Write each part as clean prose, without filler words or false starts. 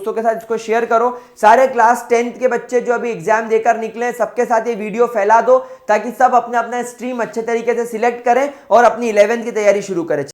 दोस्तों के साथ इसको शेयर करो। सारे क्लास 10th के बच्चे जो अभी एग्जाम देकर निकले सबके साथ ये वीडियो फैला दो ताकि सब अपना अपना स्ट्रीम अच्छे तरीके से सिलेक्ट करें और अपनी 11th की तैयारी शुरू करें।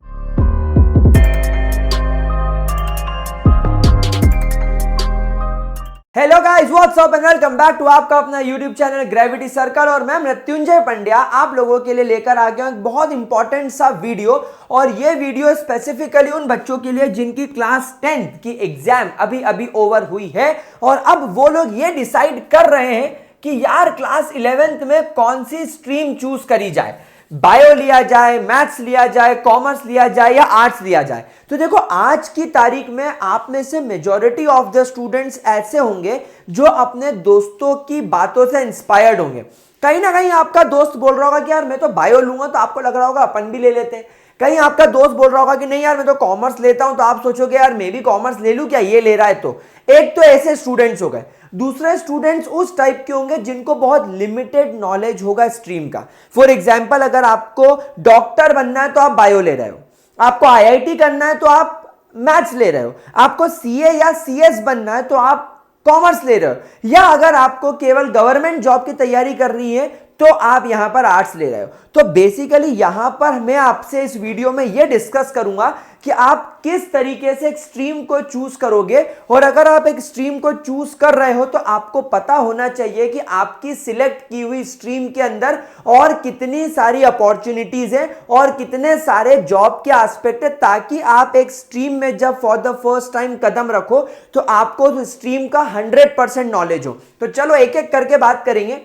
Hello guys, what's up and welcome back to आपका अपना यूट्यूब चैनल ग्रेविटी सर्कल। और मैं मृत्युंजय पंड्या आप लोगों के लिए लेकर आ गया हूं एक बहुत इंपॉर्टेंट सा वीडियो। और ये वीडियो स्पेसिफिकली उन बच्चों के लिए जिनकी क्लास 10th की एग्जाम अभी अभी ओवर हुई है और अब वो लोग ये डिसाइड कर रहे हैं कि यार क्लास 11th में कौन सी स्ट्रीम चूज करी जाए, बायो लिया जाए, मैथ्स लिया जाए, कॉमर्स लिया जाए या आर्ट्स लिया जाए। तो देखो, आज की तारीख में आप में से मेजॉरिटी ऑफ द स्टूडेंट्स ऐसे होंगे जो अपने दोस्तों की बातों से इंस्पायर्ड होंगे। कहीं ना कहीं आपका दोस्त बोल रहा होगा कि यार मैं तो बायो लूंगा, तो आपको लग रहा होगा अपन भी ले लेते हैं। कहीं आपका दोस्त बोल रहा होगा कि नहीं यार मैं तो कॉमर्स लेता हूं, तो आप सोचोगे यार मैं भी कॉमर्स ले लूं, क्या ये ले रहा है। तो एक तो ऐसे स्टूडेंट्स हो गए। दूसरे स्टूडेंट्स उस टाइप के होंगे जिनको बहुत लिमिटेड नॉलेज होगा स्ट्रीम का। फॉर एग्जांपल, अगर आपको डॉक्टर बनना है तो आप बायो ले रहे हो, आपको आईआईटी करना है तो आप मैथ्स ले रहे हो, आपको सीए या सीएस बनना है तो आप कॉमर्स ले रहे हो, या अगर आपको केवल गवर्नमेंट जॉब की तैयारी कर रही है तो आप यहां पर आर्ट्स ले रहे हो। तो बेसिकली यहां पर मैं आपसे इस वीडियो में यह डिस्कस करूंगा कि आप किस तरीके से एक स्ट्रीम को चूज करोगे। और अगर आप एक स्ट्रीम को चूज कर रहे हो तो आपको पता होना चाहिए कि आपकी सिलेक्ट की हुई स्ट्रीम के अंदर और कितनी सारी अपॉर्चुनिटीज हैं और कितने सारे जॉब के एस्पेक्ट है, ताकि आप एक स्ट्रीम में जब फॉर द फर्स्ट टाइम कदम रखो तो आपको स्ट्रीम का 100% नॉलेज हो। तो चलो एक एक करके बात करेंगे।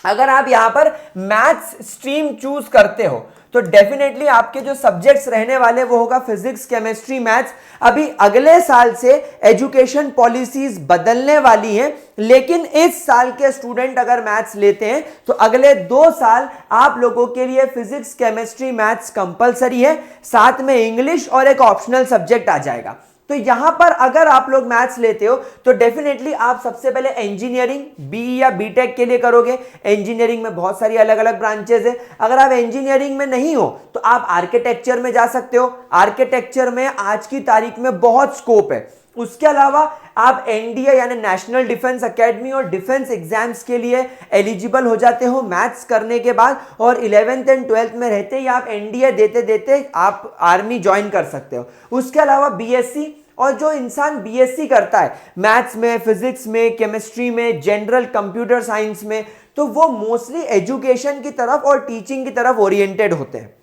अगर आप यहां पर मैथ्स स्ट्रीम चूज करते हो तो डेफिनेटली आपके जो सब्जेक्ट्स रहने वाले वो होगा फिजिक्स, केमिस्ट्री, मैथ्स। अभी अगले साल से एजुकेशन पॉलिसीज बदलने वाली हैं, लेकिन इस साल के स्टूडेंट अगर मैथ्स लेते हैं तो अगले 2 साल आप लोगों के लिए फिजिक्स, केमिस्ट्री, मैथ्स कंपलसरी है, साथ में इंग्लिश और एक ऑप्शनल सब्जेक्ट आ जाएगा। तो यहां पर अगर आप लोग मैथ्स लेते हो तो डेफिनेटली आप सबसे पहले इंजीनियरिंग बीई या बीटेक के लिए करोगे। इंजीनियरिंग में बहुत सारी अलग अलग ब्रांचेस है। अगर आप इंजीनियरिंग में नहीं हो तो आप आर्किटेक्चर में जा सकते हो। आर्किटेक्चर में आज की तारीख में बहुत स्कोप है। उसके अलावा आप एनडीए यानी नेशनल डिफेंस एकेडमी और डिफेंस एग्जाम्स के लिए एलिजिबल हो जाते हो मैथ्स करने के बाद। और 11th एंड 12th में रहते ही आप एनडीए देते देते आप आर्मी ज्वाइन कर सकते हो। उसके अलावा बीएससी, और जो इंसान बीएससी करता है मैथ्स में, फिजिक्स में, केमिस्ट्री में, जनरल कंप्यूटर साइंस में, तो वो मोस्टली एजुकेशन की तरफ और टीचिंग की तरफ ओरिएंटेड होते हैं।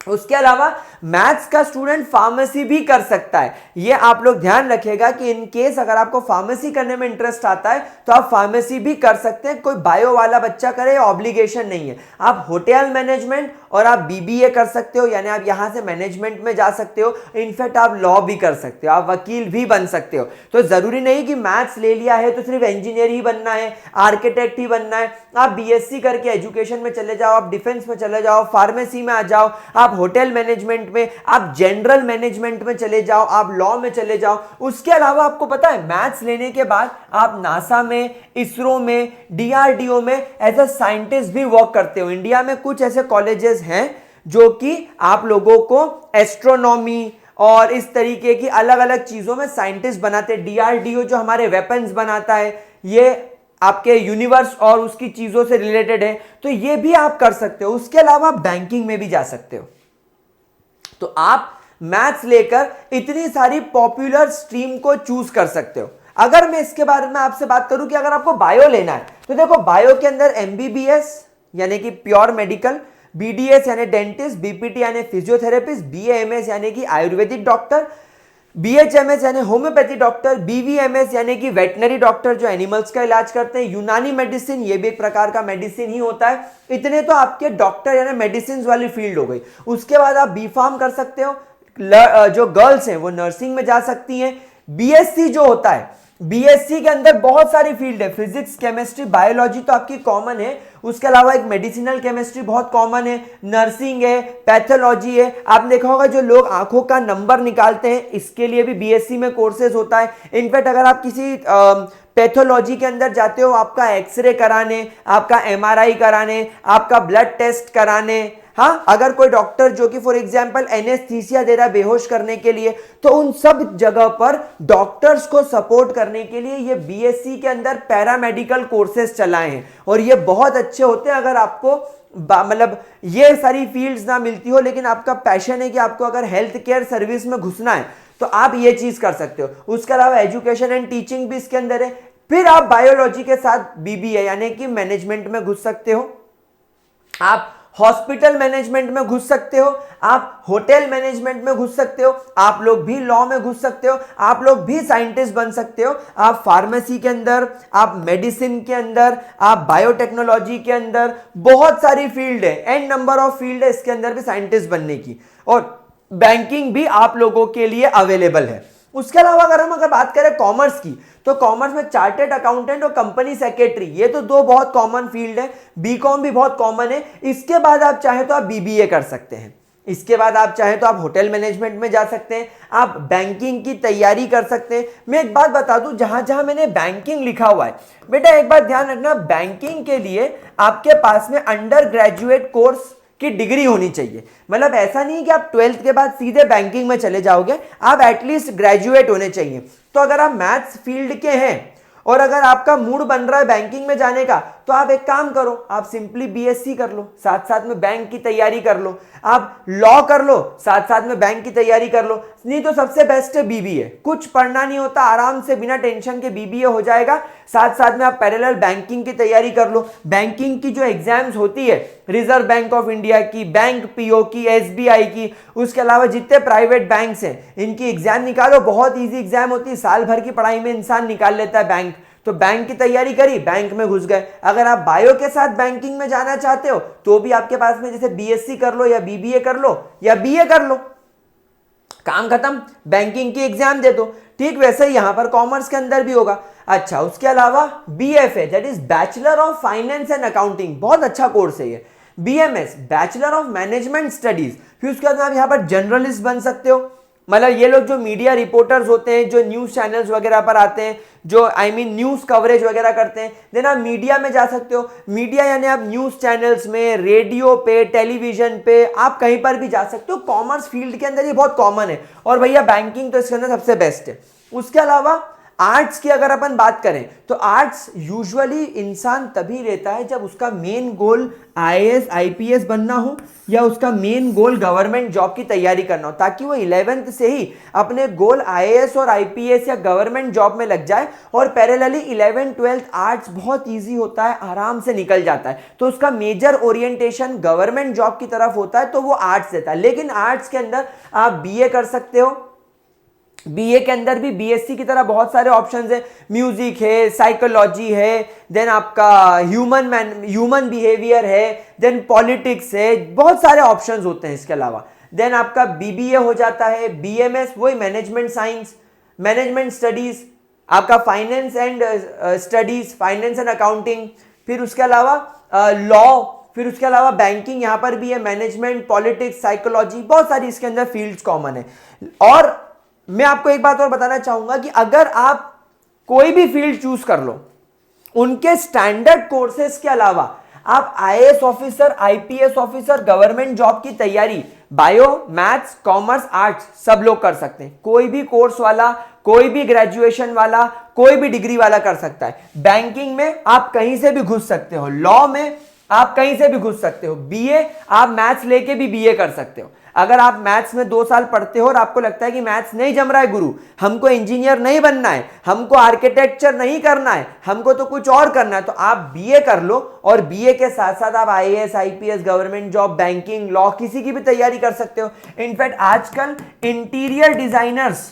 उसके अलावा मैथ्स का स्टूडेंट फार्मेसी भी कर सकता है। ये आप लोग ध्यान रखिएगा कि इन केस अगर आपको फार्मेसी करने में इंटरेस्ट आता है तो आप फार्मेसी भी कर सकते हैं। कोई बायो वाला बच्चा करे, ऑब्लिगेशन नहीं है। आप होटल मैनेजमेंट और आप बीबीए कर सकते हो, यानी आप यहां से मैनेजमेंट में जा सकते हो। इनफैक्ट आप लॉ भी कर सकते हो, आप वकील भी बन सकते हो। तो जरूरी नहीं कि मैथ्स ले लिया है तो सिर्फ इंजीनियर ही बनना है, आर्किटेक्ट ही बनना है। आप बीएससी करके एजुकेशन में चले जाओ, आप डिफेंस में चले जाओ, फार्मेसी में आ जाओ, आप होटल मैनेजमेंट में, आप जनरल मैनेजमेंट में चले जाओ, आप लॉ में चले जाओ। उसके अलावा आपको पता है मैथ्स लेने के बाद आप नासा में, इसरो में, डीआरडीओ में एज ए साइंटिस्ट भी वर्क करते हो। इंडिया में कुछ ऐसे कॉलेजेस हैं जो कि आप लोगों को एस्ट्रोनॉमी और इस तरीके की अलग अलग चीजों में साइंटिस्ट बनाते हैं। डीआरडीओ जो हमारे वेपन्स बनाता है, ये आपके यूनिवर्स और उसकी चीजों से रिलेटेड है, तो ये भी आप कर सकते हो। उसके अलावा बैंकिंग में भी जा सकते हो। तो आप मैथ्स लेकर इतनी सारी पॉपुलर स्ट्रीम को चूज कर सकते हो। अगर मैं इसके बारे में आपसे बात करूं कि अगर आपको बायो लेना है तो देखो, बायो के अंदर एमबीबीएस यानी कि प्योर मेडिकल, बीडीएस यानी डेंटिस्ट, बीपीटी यानी फिजियोथेरेपिस्ट, बीएएमएस यानी कि आयुर्वेदिक डॉक्टर, बीएचएमएस यानी होम्योपैथी डॉक्टर, बीवीएमएस यानी कि वेटनरी डॉक्टर जो एनिमल्स का इलाज करते हैं, यूनानी मेडिसिन, ये भी एक प्रकार का मेडिसिन ही होता है। इतने तो आपके डॉक्टर यानी मेडिसिन वाली फील्ड हो गई। उसके बाद आप बी फार्म कर सकते हो। जो गर्ल्स हैं वो नर्सिंग में जा सकती हैं। बीएससी जो होता है, बीएससी के अंदर बहुत सारी फील्ड है, फिजिक्स, केमिस्ट्री, बायोलॉजी तो आपकी कॉमन है। उसके अलावा एक मेडिसिनल केमिस्ट्री बहुत कॉमन है, नर्सिंग है, पैथोलॉजी है। आपने देखा होगा जो लोग आंखों का नंबर निकालते हैं, इसके लिए भी बीएससी में कोर्सेज होता है। इनफैक्ट अगर आप किसी पैथोलॉजी के अंदर जाते हो, आपका एक्सरे कराने, आपका एमआरआई कराने, आपका ब्लड टेस्ट कराने, हाँ, अगर कोई डॉक्टर जो कि फॉर एग्जांपल एनेस्थीसिया दे रहा है बेहोश करने के लिए, तो उन सब जगह पर डॉक्टर्स को सपोर्ट करने के लिए ये बीएससी के अंदर पैरामेडिकल कोर्सेज चलाए हैं और ये बहुत अच्छे होते हैं। अगर आपको मतलब ये सारी फील्ड्स ना मिलती हो लेकिन आपका पैशन है कि आपको अगर हेल्थ केयर सर्विस में घुसना है तो आप ये चीज कर सकते हो। उसके अलावा एजुकेशन एंड टीचिंग भी इसके अंदर है। फिर आप बायोलॉजी के साथ बीबीए यानी कि मैनेजमेंट में घुस सकते हो, आप हॉस्पिटल मैनेजमेंट में घुस सकते हो, आप होटल मैनेजमेंट में घुस सकते हो, आप लोग भी लॉ में घुस सकते हो, आप लोग भी साइंटिस्ट बन सकते हो, आप फार्मेसी के अंदर, आप मेडिसिन के अंदर, आप बायोटेक्नोलॉजी के अंदर, बहुत सारी फील्ड है, एन नंबर ऑफ फील्ड है इसके अंदर भी साइंटिस्ट बनने की। और बैंकिंग भी आप लोगों के लिए अवेलेबल है। उसके अलावा अगर बात करें कॉमर्स की, तो कॉमर्स में चार्टेड अकाउंटेंट और कंपनी सेक्रेटरी, ये तो दो बहुत कॉमन फील्ड है। बीकॉम भी बहुत कॉमन है। इसके बाद आप चाहे तो आप बीबीए कर सकते हैं, इसके बाद आप चाहे तो आप होटल मैनेजमेंट में जा सकते हैं, आप बैंकिंग की तैयारी कर सकते हैं। मैं एक बात बता दूं, जहां जहां मैंने बैंकिंग लिखा हुआ है, बेटा एक बात ध्यान रखना, बैंकिंग के लिए आपके पास में अंडर ग्रेजुएट कोर्स की डिग्री होनी चाहिए। मतलब ऐसा नहीं कि आप 12th के बाद सीधे बैंकिंग में चले जाओगे, आप एटलीस्ट ग्रेजुएट होने चाहिए। तो अगर आप मैथ्स फील्ड के हैं और अगर आपका मूड बन रहा है बैंकिंग में जाने का, तो आप एक काम करो, आप सिंपली बीएससी कर लो, साथ साथ में बैंक की तैयारी कर लो, आप लॉ कर लो, साथ साथ में बैंक की तैयारी कर लो। नहीं तो सबसे बेस्ट है बीबीए, कुछ पढ़ना नहीं होता, आराम से बिना टेंशन के बीबीए हो जाएगा। साथ साथ में आप पैरेलल बैंकिंग की तैयारी कर लो। बैंकिंग की जो एग्जाम्स होती है, रिजर्व बैंक ऑफ इंडिया की, बैंक पीओ की, एसबीआई की, उसके अलावा जितने प्राइवेट बैंक्स हैं इनकी एग्जाम निकालो, बहुत ईजी एग्जाम होती है, साल भर की पढ़ाई में इंसान निकाल लेता है बैंक। तो बैंक की तैयारी करी, बैंक में घुस गए। अगर आप बायो के साथ बैंकिंग में जाना चाहते हो तो भी आपके पास में जैसे बीएससी कर लो या बीबीए कर लो या बीए कर लो, काम खत्म, बैंकिंग की एग्जाम दे दो। ठीक वैसे ही यहां पर कॉमर्स के अंदर भी होगा। अच्छा, उसके अलावा BFA that is bachelor of finance and accounting, बहुत अच्छा कोर्स है ये। BMS bachelor of management studies, फिर उसके बाद आप यहां पर जर्नलिस्ट बन सकते हो। मतलब ये लोग जो मीडिया रिपोर्टर्स होते हैं, जो न्यूज चैनल्स वगैरह पर आते हैं, जो न्यूज कवरेज वगैरह करते हैं, देन आप मीडिया में जा सकते हो। मीडिया यानी आप न्यूज चैनल्स में, रेडियो पे, टेलीविजन पे, आप कहीं पर भी जा सकते हो। कॉमर्स फील्ड के अंदर ये बहुत कॉमन है। और भैया बैंकिंग तो इसके अंदर सबसे बेस्ट है। उसके अलावा आर्ट्स की अगर अपन बात करें तो आर्ट्स यूजुअली इंसान तभी लेता है जब उसका मेन गोल आईएएस आईपीएस बनना हो या उसका मेन गोल गवर्नमेंट जॉब की तैयारी करना हो, ताकि वो 11th से ही अपने गोल आईएएस और आईपीएस या गवर्नमेंट जॉब में लग जाए। और पैरेलली 11th 12th आर्ट्स बहुत ईजी होता है, आराम से निकल जाता है, तो उसका मेजर ओरिएंटेशन गवर्नमेंट जॉब की तरफ होता है, तो वो आर्ट्स देता है। लेकिन आर्ट्स के अंदर आप बीए कर सकते हो, बीए के अंदर भी बीएससी की तरह बहुत सारे ऑप्शंस है, म्यूजिक है, साइकोलॉजी है, देन आपका ह्यूमन बिहेवियर है, देन पॉलिटिक्स है, बहुत सारे ऑप्शंस होते हैं इसके अलावा। देन आपका बीबीए हो जाता है, बीएमएस वही मैनेजमेंट साइंस, मैनेजमेंट स्टडीज, आपका finance and studies, finance and accounting, फिर उसके अलावा लॉ, फिर उसके अलावा बैंकिंग यहाँ पर भी है, मैनेजमेंट, पॉलिटिक्स, साइकोलॉजी, बहुत सारी इसके अंदर फील्ड्स कॉमन है। और मैं आपको एक बात और बताना चाहूंगा कि अगर आप कोई भी फील्ड चूज कर लो, उनके स्टैंडर्ड कोर्सेज के अलावा आप IAS officer, IPS officer, government job की तैयारी बायो, मैथ्स, कॉमर्स, आर्ट्स सब लोग कर सकते हैं। कोई भी कोर्स वाला, कोई भी ग्रेजुएशन वाला, कोई भी डिग्री वाला कर सकता है। बैंकिंग में आप कहीं से भी घुस सकते हो, लॉ में आप कहीं से भी घुस सकते हो, बीए आप मैथ्स लेके भी बीए कर सकते हो। अगर आप मैथ्स में 2 साल पढ़ते हो और आपको लगता है कि मैथ्स नहीं जम रहा है गुरु, हमको इंजीनियर नहीं बनना है, हमको आर्किटेक्चर नहीं करना है, हमको तो कुछ और करना है, तो आप बीए कर लो और बीए के साथ साथ आप IAS, IPS, government job, banking, law किसी की भी तैयारी कर सकते हो। इनफैक्ट आजकल इंटीरियर डिजाइनर्स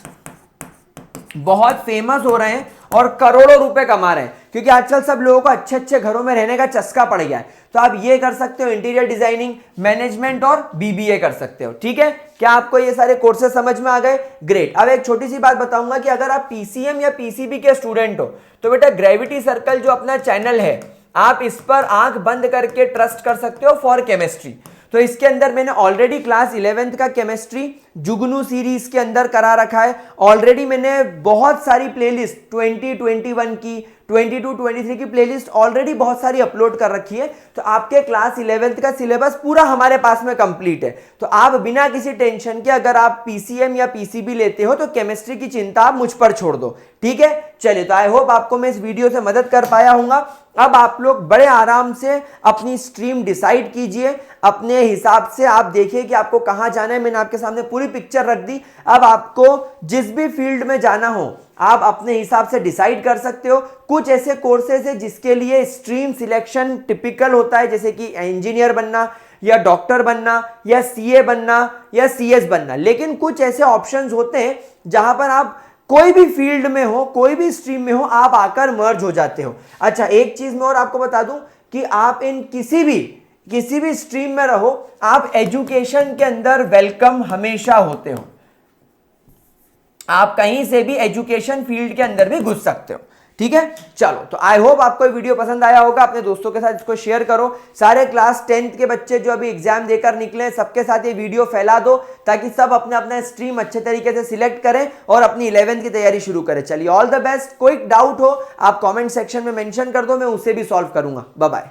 बहुत फेमस हो रहे हैं और करोड़ों रुपए कमा रहे हैं, क्योंकि आजकल सब लोगों को अच्छे अच्छे घरों में रहने का चस्का पड़ गया है। तो आप ये कर सकते हो, इंटीरियर डिजाइनिंग, मैनेजमेंट और बीबीए कर सकते हो। ठीक है, क्या आपको ये सारे कोर्सेज समझ में आ गए? ग्रेट। अब एक छोटी सी बात बताऊंगा कि अगर आप पीसीएम या पीसीबी के स्टूडेंट हो तो बेटा ग्रेविटी सर्कल जो अपना चैनल है, आप इस पर आंख बंद करके ट्रस्ट कर सकते हो फॉर केमिस्ट्री। तो इसके अंदर मैंने ऑलरेडी क्लास 11th का केमिस्ट्री जुगनू सीरीज के अंदर करा रखा है। ऑलरेडी मैंने बहुत सारी प्लेलिस्ट 2021 की 22-23 की प्लेलिस्ट ऑलरेडी बहुत सारी अपलोड कर रखी है। तो आपके क्लास 11th का सिलेबस पूरा हमारे पास में कंप्लीट है। तो आप बिना किसी टेंशन के अगर आप पीसीएम या पीसीबी लेते हो तो केमिस्ट्री की चिंता आप मुझ पर छोड़ दो, ठीक है। चलिए, तो आई होप आपको मैं इस वीडियो से मदद कर पाया हूंगा। अब आप लोग बड़े आराम से अपनी स्ट्रीम डिसाइड कीजिए, अपने हिसाब से आप देखिए कि आपको कहां जाना है। मैंने आपके सामने पूरी पिक्चर रख दी। अब आपको जिस भी फील्ड में जाना हो आप अपने हिसाब से डिसाइड कर सकते हो। कुछ ऐसे कोर्सेज है जिसके लिए स्ट्रीम सिलेक्शन टिपिकल होता है, जैसे कि इंजीनियर बनना या डॉक्टर बनना या सीए बनना या सीएस बनना। लेकिन कुछ ऐसे ऑप्शंस होते हैं जहां पर आप कोई भी फील्ड में हो, कोई भी स्ट्रीम में हो, आप आकर मर्ज हो जाते हो। अच्छा, एक चीज मैं और आपको बता दूं कि आप इन किसी भी स्ट्रीम में रहो, आप एजुकेशन के अंदर वेलकम हमेशा होते हो। आप कहीं से भी एजुकेशन फील्ड के अंदर भी घुस सकते हो, ठीक है। चलो, तो आई होप आपको ये वीडियो पसंद आया होगा। अपने दोस्तों के साथ इसको शेयर करो। सारे क्लास 10th के बच्चे जो अभी एग्जाम देकर निकले, सबके साथ ये वीडियो फैला दो ताकि सब अपना अपना स्ट्रीम अच्छे तरीके से सिलेक्ट करें और अपनी 11th की तैयारी शुरू करें। चलिए, ऑल द बेस्ट। कोई डाउट हो आप कॉमेंट सेक्शन में मेंशन कर दो, मैं उसे भी सॉल्व करूंगा। Bye bye.